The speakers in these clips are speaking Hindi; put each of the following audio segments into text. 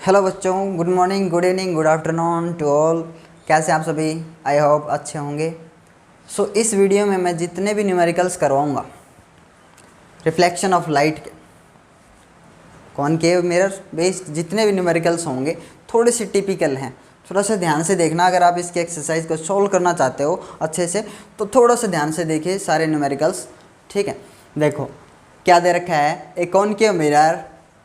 हेलो बच्चों, good morning, good evening, good afternoon to all. कैसे आप सभी? आई होप अच्छे होंगे। इस वीडियो में मैं जितने भी न्यूमेरिकल्स करवाऊँगा रिफ्लेक्शन ऑफ लाइट के, कॉनकेव मिरर बेस्ड जितने भी न्यूमेरिकल्स होंगे थोड़े से टिपिकल हैं। थोड़ा सा ध्यान से देखना, अगर आप इसके एक्सरसाइज को सॉल्व करना चाहते हो अच्छे से तो थोड़ा सा ध्यान से देखिए सारे न्यूमेरिकल्स। ठीक है, देखो क्या दे रखा है। ए concave mirror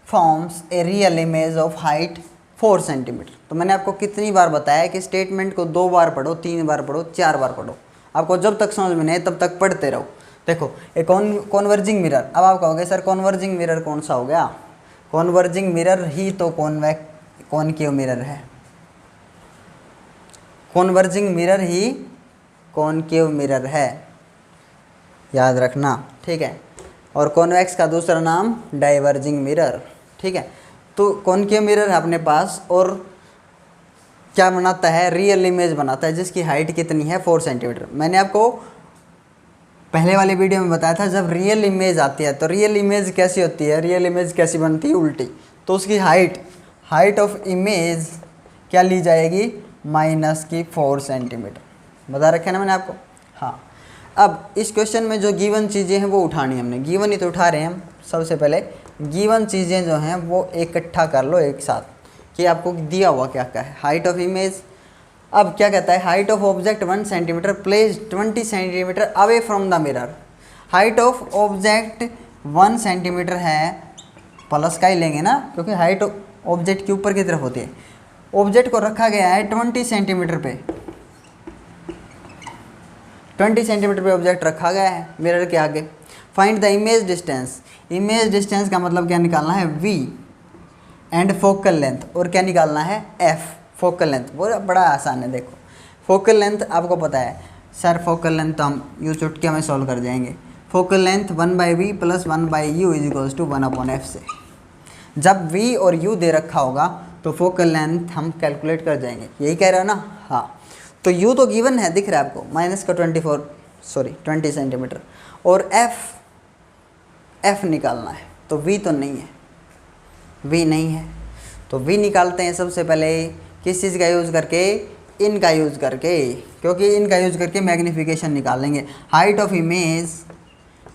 forms a real image of height 4 centimetre. तो मैंने आपको कितनी बार बताया कि स्टेटमेंट को 2 बार पढ़ो, 3 बार पढ़ो, 4 बार पढ़ो। आपको जब तक समझ में नहीं तब तक पढ़ते रहो। देखो ए कॉन्वर्जिंग मिरर। अब आप कहोगे सर कॉन्वर्जिंग मिरर कौन सा हो गया? कॉन्वर्जिंग मिरर ही तो कॉनकेव मिरर है। कॉन्वर्जिंग मिरर ही कॉनकेव मिरर है, याद रखना। ठीक है, और कॉन्वेक्स का दूसरा नाम डाइवर्जिंग मिरर। ठीक है, तो कॉनकेव मिरर है अपने पास और क्या बनाता है? रियल इमेज बनाता है जिसकी हाइट कितनी है? 4 सेंटीमीटर। मैंने आपको पहले वाली वीडियो में बताया था जब रियल इमेज आती है तो रियल इमेज कैसी होती है, रियल इमेज कैसी बनती है? उल्टी। तो उसकी हाइट ऑफ इमेज क्या ली जाएगी? -4 सेंटीमीटर। बता रखे ना मैंने आपको। हाँ, अब इस क्वेश्चन में जो गिवन चीज़ें हैं वो उठानी हमने। गिवन ही तो उठा रहे हैं हम। सबसे पहले गिवन चीज़ें जो हैं वो इकट्ठा कर लो एक साथ कि आपको दिया हुआ क्या क्या है। हाइट ऑफ इमेज, अब क्या कहता है? Height of object 1 centimetre place 20 centimetre away from the mirror. Height of object 1 centimetre है, प्लस का ही लेंगे ना क्योंकि हाइट ऑब्जेक्ट के ऊपर की तरफ होती है। ऑब्जेक्ट को रखा गया है 20 सेंटीमीटर पे, 20 सेंटीमीटर पे ऑब्जेक्ट रखा गया है मिरर के आगे। Find the image distance. Image distance का मतलब क्या निकालना है? v and focal length. और क्या निकालना है? f focal length. वो बड़ा आसान है। देखो फोकल लेंथ आपको पता है सर, फोकल लेंथ तो हम यू चुटकी में सॉल्व कर जाएंगे। Focal length 1/v + 1/u = 1/f से। जब v और u दे रखा होगा तो फोकल लेंथ हम कैलकुलेट कर जाएंगे। यही कह रहे हो ना? हाँ, तो u तो गिवन है, दिख रहा है आपको, -20 सेंटीमीटर। और f निकालना है तो v तो नहीं है, v नहीं है तो v निकालते हैं सबसे पहले किस चीज़ का यूज़ करके? इनका यूज़ करके, क्योंकि इनका यूज़ करके मैग्नीफिकेशन निकालेंगे। Height of image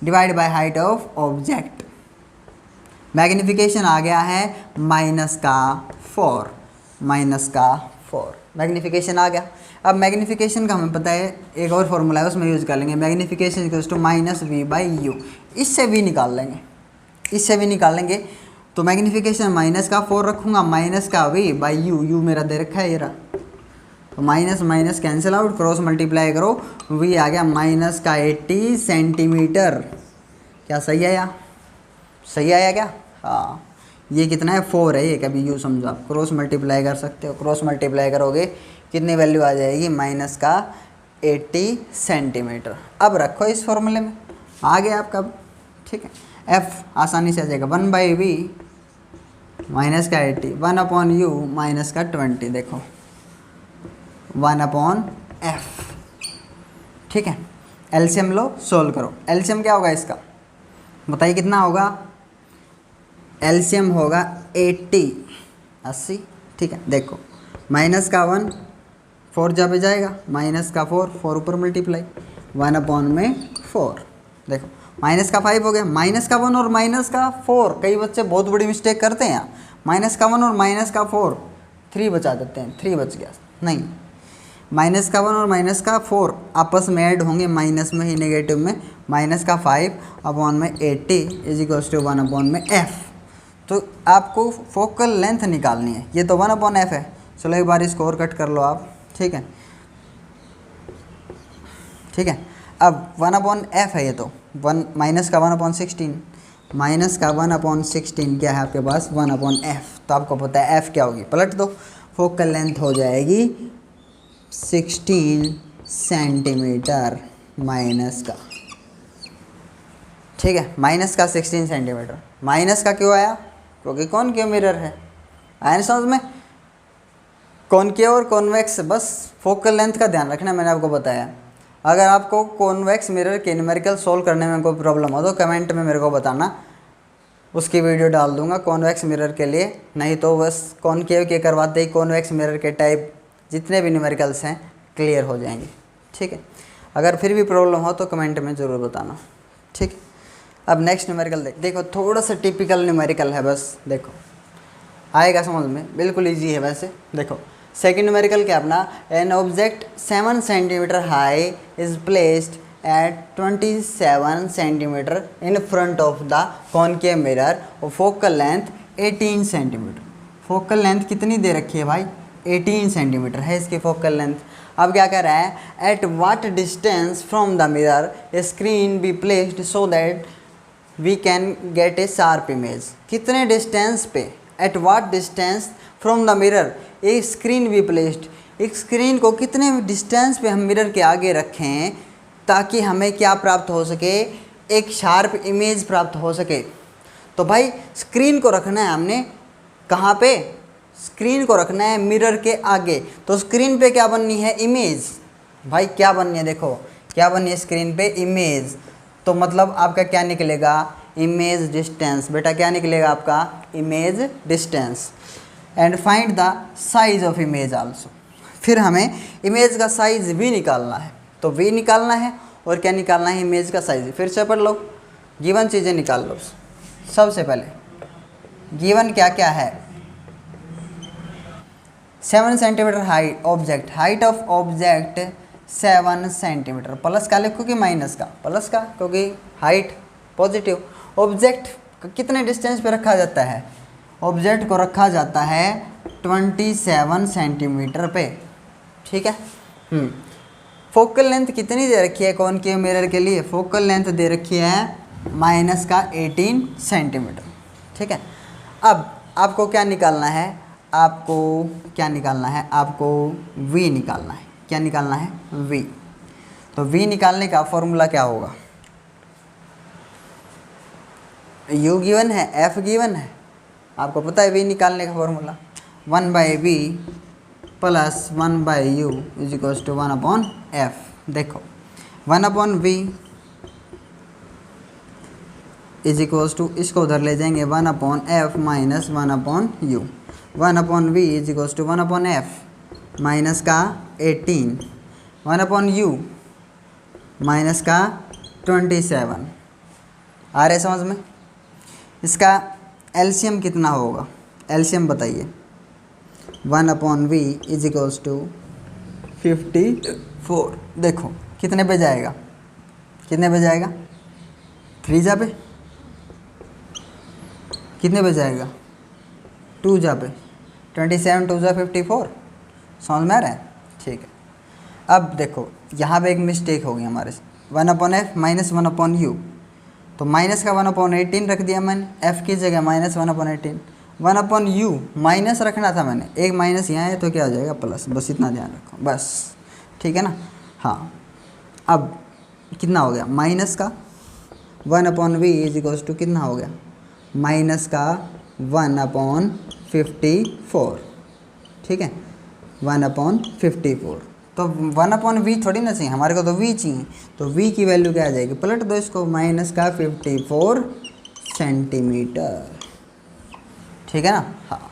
divide by height of object. Magnification आ गया है -4 मैग्नीफिकेशन आ गया। अब मैग्नीफिकेशन का हमें पता है, एक और फॉर्मूला है उसमें यूज़ कर लेंगे। Magnification -v/u। इससे v निकाल लेंगे, इससे v निकाल लेंगे। तो मैग्नीफिकेशन -4 रखूँगा, -v/u। u मेरा दे रखा है ये रहा, तो minus minus cancel out, cross multiply करो, v आ गया -80 सेंटीमीटर। क्या सही आया? सही आया क्या? हाँ, ये कितना है? 4 है ये। कभी यू समझो, आप क्रॉस मल्टीप्लाई कर सकते हो। क्रॉस मल्टीप्लाई करोगे कितनी वैल्यू आ जाएगी? -80 सेंटीमीटर। अब रखो इस फॉर्मूले में, आ गया आपका। ठीक है, f आसानी से आ जाएगा 1/v -80 1/u -20। देखो 1/f। ठीक है, एलसीएम लो, सोल्व करो। एलसीएम क्या होगा इसका? बताइए कितना होगा? एलसीएम होगा 80। ठीक है, देखो -1 4 जा पे जाएगा, -4 ऊपर मल्टीप्लाई 1/4। देखो -5 हो गया, -1 और -4। कई बच्चे बहुत बड़ी मिस्टेक करते हैं यहाँ। -1 और -4 3 बचा देते हैं, 3 बच गया। नहीं, -1 और -4 आपस में ऐड होंगे, माइनस में ही, नेगेटिव में। -5/80 = 1/f। तो आपको फोकल लेंथ निकालनी है। ये तो 1/f है। चलो एक बार इसको और कट कर लो आप। ठीक है, ठीक है। अब 1/f है ये तो, -1/16 -1/16 क्या है आपके पास? 1/f। तो आपको पता है f क्या होगी, पलट दो। फोकल लेंथ हो जाएगी 16 सेंटीमीटर माइनस का। ठीक है, -16 सेंटीमीटर। माइनस का क्यों आया? क्योंकि कॉनकेव मिरर है। आया ना समझ में? कॉनकेव और कॉन्वेक्स, बस फोकल लेंथ का ध्यान रखना, मैंने आपको बताया। अगर आपको कॉन्वेक्स मिरर के न्यूमेरिकल सोल्व करने में कोई प्रॉब्लम हो तो कमेंट में मेरे को बताना। उसकी वीडियो डाल दूंगा कॉन्वेक्स मिरर के लिए, नहीं तो बस कॉनकेव के करवाते ही कॉन्वेक्स मिरर के टाइप जितने भी न्यूमेरिकल्स हैं क्लियर हो जाएंगे। ठीक है, अगर फिर भी प्रॉब्लम हो तो कमेंट में ज़रूर बताना। ठीक है, अब नेक्स्ट न्यूमेरिकल देखो, थोड़ा सा टिपिकल न्यूमेरिकल है, बस देखो आएगा समझ में, बिल्कुल ईजी है वैसे। देखो सेकेंड न्यूमेरिकल क्या अपना, an object 7 centimetre high is placed at 27 centimetre in front of the concave mirror और focal length 18 centimetre. Focal length कितनी दे रखी है भाई, 18 सेंटीमीटर है इसकी फोकल लेंथ। अब क्या कह रहा है, at what distance from the mirror a screen be placed so that we can get a sharp image. कितने डिस्टेंस पे, at what distance from the mirror a screen be placed, एक स्क्रीन को कितने डिस्टेंस पे हम मिरर के आगे रखें ताकि हमें क्या प्राप्त हो सके, एक शार्प इमेज प्राप्त हो सके। तो भाई स्क्रीन को रखना है हमने कहाँ पे, स्क्रीन को रखना है मिरर के आगे, तो स्क्रीन पे क्या बननी है, इमेज। भाई क्या बननी है, देखो क्या बननी है स्क्रीन पे, इमेज। तो मतलब आपका क्या निकलेगा, इमेज डिस्टेंस। बेटा क्या निकलेगा आपका, image distance. And find the size of image also. फिर हमें इमेज का साइज भी निकालना है, तो वी निकालना है और क्या निकालना है, इमेज का साइज। फिर से पढ़ लो, गिवन चीज़ें निकाल लो। सबसे पहले गिवन क्या क्या है, 7 centimetre height object, height of object 7 centimetre. Plus का लिखो कि माइनस का, प्लस का, क्योंकि हाइट पॉजिटिव। ऑब्जेक्ट कितने डिस्टेंस पे रखा जाता है, ऑब्जेक्ट को रखा जाता है 27 सेंटीमीटर पे। ठीक है। फोकल लेंथ कितनी दे रखी है कॉनकेव मिरर के लिए, फोकल लेंथ दे रखी है माइनस का 18 सेंटीमीटर। ठीक है, अब आपको क्या निकालना है, आपको क्या निकालना है, आपको v निकालना है। क्या निकालना है, v। तो v निकालने का फॉर्मूला क्या होगा, u गिवन है, f गिवन है, आपको पता है v निकालने का formula 1/v plus 1/u is equals to 1/f। देखो 1/v इज इक्वल्स टू, इसको उधर ले जाएंगे 1/f minus 1/u। 1/v is equals to 1/f minus का 18, 1/u माइनस का 27। आ रहे समझ में। इसका एलसीएम कितना होगा, एलसीएम बताइए। 1/v is equals to 54। देखो कितने पे जाएगा, कितने पे जाएगा, 3 जा पे, कितने पे जाएगा, 2 जा पे, 27 2 जा 54। समझ में आ रहा है। ठीक है, अब देखो यहाँ पे एक मिस्टेक हो गई हमारे से, 1/f माइनस 1/u, तो माइनस का 1/18 रख दिया मैंने, f की जगह माइनस 1/18। 1/u माइनस रखना था मैंने, एक माइनस यहाँ है तो क्या हो जाएगा प्लस, बस इतना ध्यान रखो बस। ठीक है ना। हाँ, अब कितना हो गया, माइनस का 1/v इज इक्वल्स टू कितना हो गया, माइनस का 1/54। ठीक है, 1/54। तो 1/v थोड़ी ना चाहिए हमारे को, तो v चाहिए। तो v की वैल्यू क्या आ जाएगी, पलट दो इसको, माइनस का 54 सेंटीमीटर। ठीक है ना। हाँ,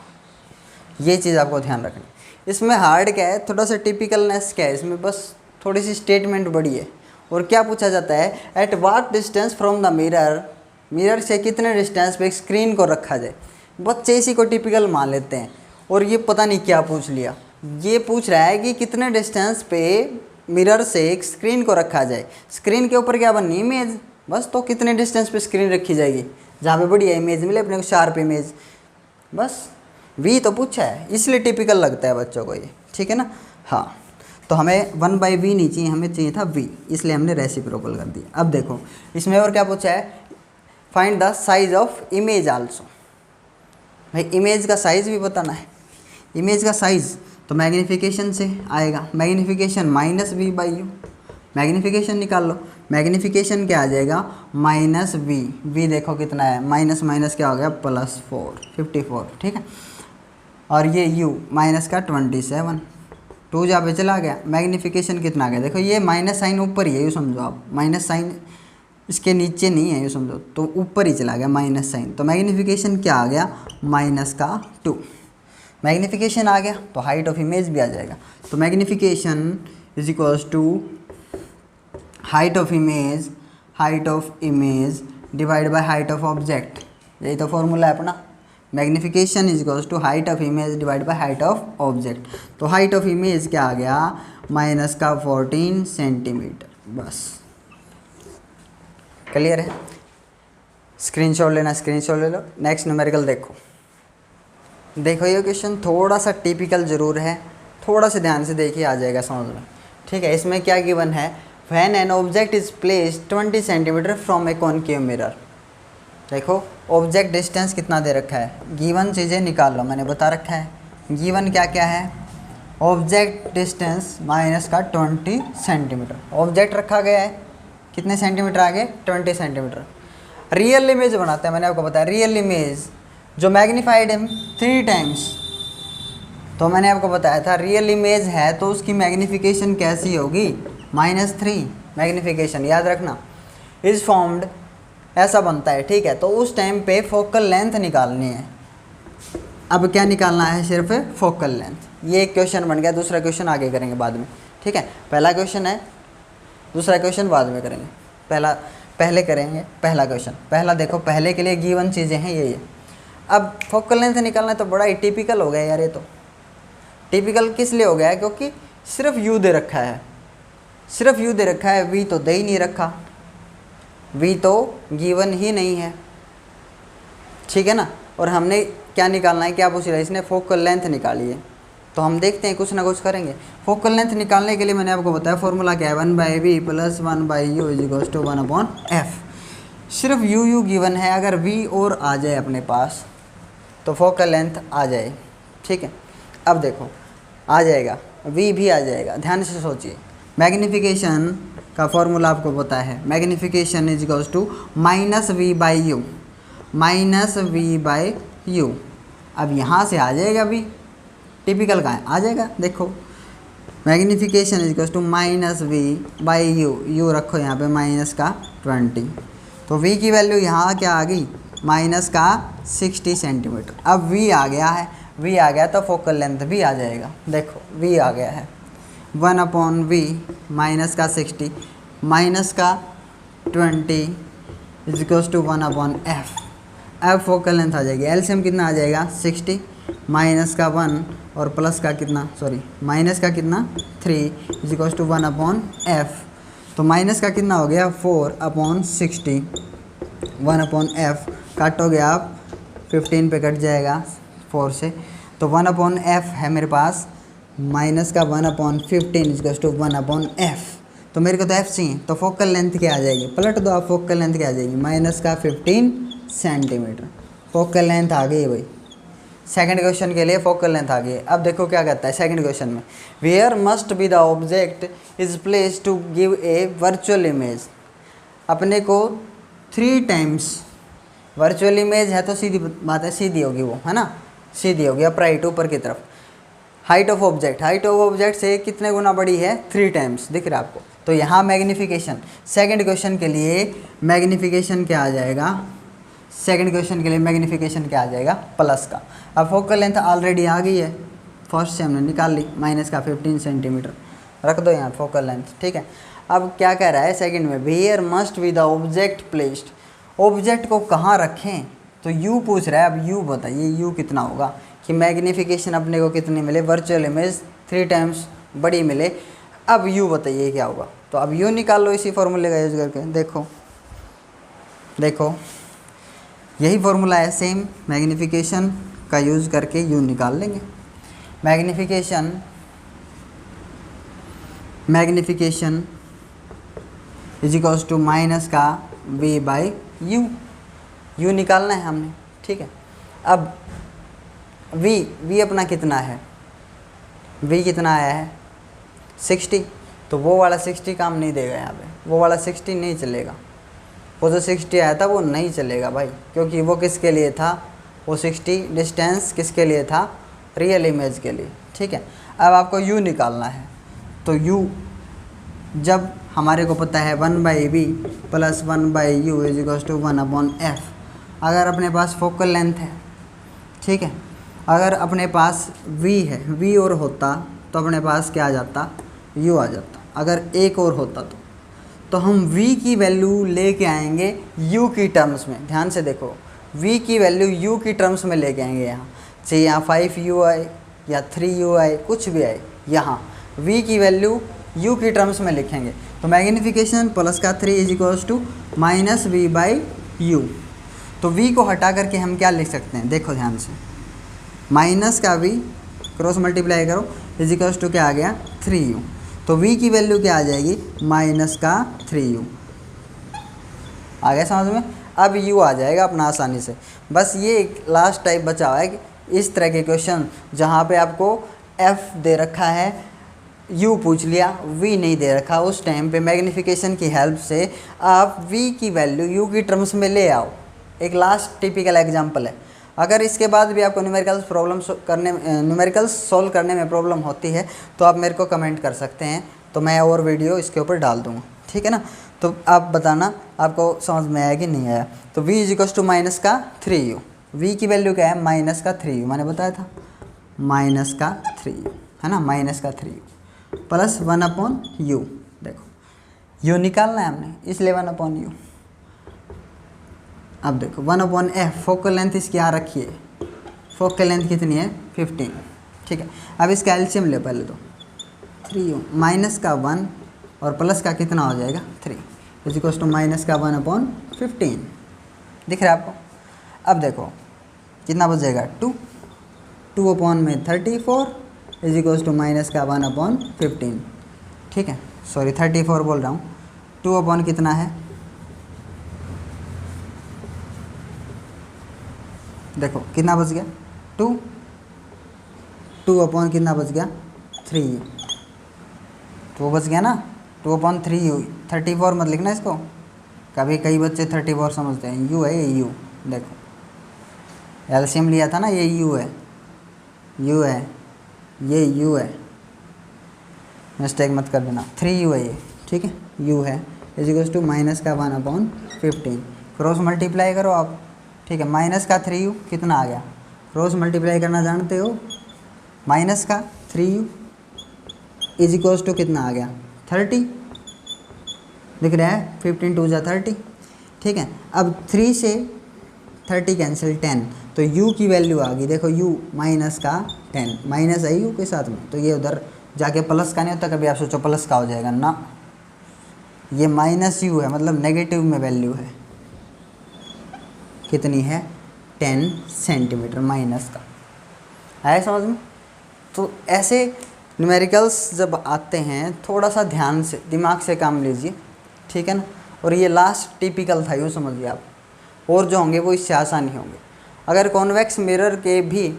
ये चीज़ आपको ध्यान रखनी। इसमें हार्ड क्या है, थोड़ा सा टिपिकलनेस क्या है इसमें, बस थोड़ी सी स्टेटमेंट बड़ी है। और क्या पूछा जाता है, at what distance from the mirror, mirror से कितने डिस्टेंस पे स्क्रीन को रखा जाए। बच्चे इसी को टिपिकल मान लेते हैं और ये पता नहीं क्या पूछ लिया। ये पूछ रहा है कि कितने डिस्टेंस पे मिरर से एक स्क्रीन को रखा जाए, स्क्रीन के ऊपर क्या बननी, इमेज। बस, तो कितने डिस्टेंस पे स्क्रीन रखी जाएगी जहाँ पे बढ़िया इमेज मिले अपने को, शार्प इमेज। बस v तो पूछा है, इसलिए टिपिकल लगता है बच्चों को ये। ठीक है ना। हाँ, तो हमें 1/v नहीं चाहिए, हमें चाहिए था v, इसलिए हमने रेसिप्रोकल कर दिया। अब देखो इसमें और क्या पूछा है, find the size of image also. भाई इमेज का साइज़ भी बताना है। इमेज का साइज़ तो मैग्नीफिकेशन से आएगा, मैग्नीफिकेशन -v/u, मैग्नीफिकेशन निकाल लो। मैग्नीफिकेशन क्या आ जाएगा, -v, v देखो कितना है, माइनस माइनस क्या हो गया +4, 54। ठीक है, और ये u माइनस का 27, 2 जहाँ पे चला गया। मैग्नीफिकेशन कितना आ गया, देखो ये माइनस साइन ऊपर ही है, यूँ समझो आप, माइनस साइन इसके नीचे नहीं है ये समझो, तो ऊपर ही चला गया माइनस साइन, तो मैग्नीफिकेशन क्या आ गया -2। मैग्नीफिकेशन आ गया तो हाइट ऑफ इमेज भी आ जाएगा। तो magnification is equals to height of image divide by height of object. यही तो फॉर्मूला है अपना, magnification is equals to height of image divide by height of object. तो हाइट ऑफ इमेज क्या आ गया -14 सेंटीमीटर। बस क्लियर है। स्क्रीनशॉट लेना, स्क्रीनशॉट ले लो। नेक्स्ट न्यूमेरिकल देखो ये क्वेश्चन थोड़ा सा टिपिकल ज़रूर है, थोड़ा सा ध्यान से देखिए आ जाएगा समझ में। ठीक है, इसमें क्या गिवन है, when an object is placed 20 centimetre from A concave mirror. देखो ऑब्जेक्ट डिस्टेंस कितना दे रखा है, गिवन चीज़ें निकाल लो, मैंने बता रखा है गिवन क्या क्या है। ऑब्जेक्ट डिस्टेंस -20 सेंटीमीटर ऑब्जेक्ट रखा गया है, कितने सेंटीमीटर आगे 20 सेंटीमीटर। रियल इमेज बनाते हैं, मैंने आपको बताया रियल इमेज जो मैग्नीफाइड है 3 टाइम्स, तो मैंने आपको बताया था रियल इमेज है तो उसकी मैग्नीफिकेशन कैसी होगी -3 मैग्नीफिकेशन, याद रखना। इज फॉर्म्ड ऐसा बनता है, ठीक है। तो उस टाइम पे फोकल लेंथ निकालनी है। अब क्या निकालना है, सिर्फ फोकल लेंथ। ये एक क्वेश्चन बन गया, दूसरा क्वेश्चन आगे करेंगे बाद में, ठीक है। पहला क्वेश्चन है, दूसरा क्वेश्चन बाद में करेंगे, पहले करेंगे पहला क्वेश्चन। पहला देखो, पहले के लिए गिवन चीज़ें हैं ये। अब फोकल लेंथ निकालना है तो बड़ा ही टिपिकल हो गया यार। ये तो टिपिकल किस लिए हो गया है, क्योंकि सिर्फ यू दे रखा है, सिर्फ यू दे रखा है, वी तो दे ही नहीं रखा, वी तो गिवन ही नहीं है, ठीक है ना। और हमने क्या निकालना है, क्या पूछ रहा है इसने, फोकल लेंथ निकाली है। तो हम देखते हैं कुछ ना कुछ करेंगे। फोकल लेंथ निकालने के लिए मैंने आपको बताया फॉर्मूला क्या है, 1/v + 1/u = 1/f। सिर्फ यू गिवन है, अगर वी और आ जाए अपने पास तो फोकल लेंथ आ जाए, ठीक है। अब देखो आ जाएगा, वी भी आ जाएगा, ध्यान से सोचिए। मैग्नीफिकेशन का फॉर्मूला आपको पता है, magnification is equals to -v/u। अब यहाँ से आ जाएगा भी, टिपिकल का है, आ जाएगा। देखो magnification is equals to -v/u, u रखो यहाँ पे -20, तो v की वैल्यू यहाँ क्या आ गई -60 सेंटीमीटर। अब v आ गया है, v आ गया तो फोकल लेंथ भी आ जाएगा। देखो v आ गया है 1/v -60 -20 = 1/f। अब फोकल लेंथ आ जाएगी, एलसीएम कितना आ जाएगा 60 -1 और प्लस का कितना, सॉरी माइनस का कितना 3 = 1/f। तो माइनस का कितना हो गया 4/60, 1/f काटोगे आप 15 पे कट जाएगा 4 से, तो 1/f है मेरे पास, माइनस का 1/15 = 1/f। तो मेरे को तो f चाहिए, तो फोकल लेंथ क्या आ जाएगी, पलट दो आप, फोकल लेंथ क्या आ जाएगी -15 सेंटीमीटर। फोकल लेंथ आ गई भाई, सेकंड क्वेश्चन के लिए फोकल लेंथ आ गई। अब देखो क्या कहता है सेकंड क्वेश्चन में, where must be the object is place to give a virtual image. अपने को 3 टाइम्स वर्चुअल इमेज है तो सीधी बात है, सीधी होगी वो, है ना, सीधी होगी अपराइट ऊपर की तरफ। हाइट ऑफ ऑब्जेक्ट से कितने गुना बड़ी है 3 टाइम्स, दिख रहा है आपको। तो यहाँ मैग्नीफिकेशन, सेकंड क्वेश्चन के लिए मैग्नीफिकेशन क्या आ जाएगा, सेकंड क्वेश्चन के लिए मैग्नीफिकेशन क्या आ जाएगा प्लस का। अब फोकल लेंथ ऑलरेडी आ गई है, फर्स्ट से हमने निकाल ली, -15 सेंटीमीटर रख दो यहाँ फोकल लेंथ, ठीक है। अब क्या कह रहा है सेकंड में, where must be the object placed. Object को कहाँ रखें, तो यू पूछ रहा है। अब यू बताइए यू कितना होगा, कि मैग्नीफिकेशन अपने को कितनी मिले, वर्चुअल इमेज 3 टाइम्स बड़ी मिले। अब यू बताइए क्या होगा, तो अब यू निकाल लो इसी फॉर्मूले का यूज़ करके। देखो यही फॉर्मूला है सेम, मैग्नीफिकेशन का यूज़ करके यू निकाल लेंगे। Magnification is equals to minus का v/u, यू निकालना है हमने, ठीक है। अब v अपना कितना है, v कितना आया है 60, तो वो वाला 60 काम नहीं देगा यहाँ पे, वो वाला 60 नहीं चलेगा, वो जो 60 आया था वो नहीं चलेगा भाई, क्योंकि वो किसके लिए था, वो 60 डिस्टेंस किसके लिए था, रियल इमेज के लिए, ठीक है। अब आपको u निकालना है, तो जब हमारे को पता है 1/b plus 1/u is equal to 1/f। अगर अपने पास फोकल लेंथ है, ठीक है, अगर अपने पास v है, v और होता तो अपने पास क्या आ जाता, u आ जाता। अगर एक और होता तो हम v की वैल्यू लेके आएंगे u की टर्म्स में। ध्यान से देखो, v की वैल्यू u की टर्म्स में लेके आएंगे। यहाँ चाहे यहाँ 5u आए या 3u आए, कुछ भी आए, यहाँ v की वैल्यू u की टर्म्स में लिखेंगे। तो मैग्नीफिकेशन प्लस का 3 is equals to minus v/u। तो v को हटा करके हम क्या लिख सकते हैं, देखो ध्यान से, माइनस का v क्रॉस मल्टीप्लाई करो इज इक्वल्स टू क्या आ गया 3u। तो v की वैल्यू क्या आ जाएगी, माइनस का 3u। आ गया समझ में। अब u आ जाएगा अपना आसानी से। बस ये एक लास्ट टाइप बचा हुआ है कि इस तरह के क्वेश्चन जहाँ पे आपको f दे रखा है, u पूछ लिया, v नहीं दे रखा, उस टाइम पे मैग्नीफिकेशन की हेल्प से आप v की वैल्यू u की टर्म्स में ले आओ। एक लास्ट टिपिकल एग्जांपल है। अगर इसके बाद भी आपको न्यूमेरिकल्स सॉल्व करने में प्रॉब्लम होती है तो आप मेरे को कमेंट कर सकते हैं, तो मैं और वीडियो इसके ऊपर डाल दूँगा, ठीक है ना। तो आप बताना आपको समझ में आया कि नहीं आया। तो v इज इक्वल टू माइनस का 3u, v की वैल्यू क्या है, माइनस का 3u, मैंने बताया था माइनस का 3u, है ना, माइनस का 3u प्लस 1/u। देखो u निकालना है हमने, इसलिए 1/u। अब देखो 1/f, फोकल लेंथ इसकी यहाँ रखिए, फोकल लेंथ कितनी है 15, ठीक है। अब इसका एलसीएम ले पहले तो 3u, माइनस का 1 और प्लस का कितना हो जाएगा 3 इज इक्वल टू माइनस का 1/15। दिख रहा है आपको। अब देखो कितना बचेगा 2/34 इज इक्वल टू माइनस का 1/15, ठीक है, सॉरी 34 बोल रहा हूँ। 2/ कितना है, देखो कितना बच गया 2/, कितना बच गया 3u, तो बच गया ना 2/3u। 34 मत लिखना इसको, कभी कई बच्चे 34 समझते हैं, u है ये u। देखो एलसीएम लिया था ना, ये u है, u है, ये u है, मिस्टेक मत कर देना, 3u है ये, ठीक है, u है इज इक्वल टू माइनस का 1/15। क्रॉस मल्टीप्लाई करो आप, ठीक है, माइनस का 3u कितना आ गया, क्रॉस मल्टीप्लाई करना जानते हो, माइनस का 3u इज इक्वल टू कितना आ गया 30, दिख रहा है 15 2 जा 30, ठीक है। अब 3 से 30 कैंसिल 10, तो u की वैल्यू आ गई, देखो u माइनस का 10, माइनस है u के साथ में, तो ये उधर जाके प्लस का नहीं होता, कभी आप सोचो प्लस का हो जाएगा ना, ये माइनस u है, मतलब नेगेटिव में वैल्यू है, कितनी है 10 सेंटीमीटर माइनस का। आया समझ में। तो ऐसे न्यूमेरिकल्स जब आते हैं थोड़ा सा ध्यान से दिमाग से काम लीजिए, ठीक है ना। और ये लास्ट टिपिकल था, यूँ समझिए आप, और जो होंगे वो इससे आसान ही होंगे। अगर कॉन्वेक्स मिरर के भी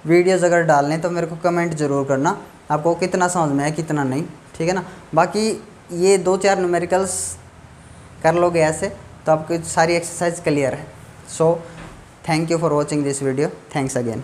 वीडियोज़ अगर डालने तो मेरे को कमेंट ज़रूर करना, आपको कितना समझ में आया कितना नहीं, ठीक है ना। बाकी ये 2-4 न्यूमेरिकल्स कर लोगे ऐसे तो आपकी सारी एक्सरसाइज क्लियर है। So thank you for watching this video, thanks again.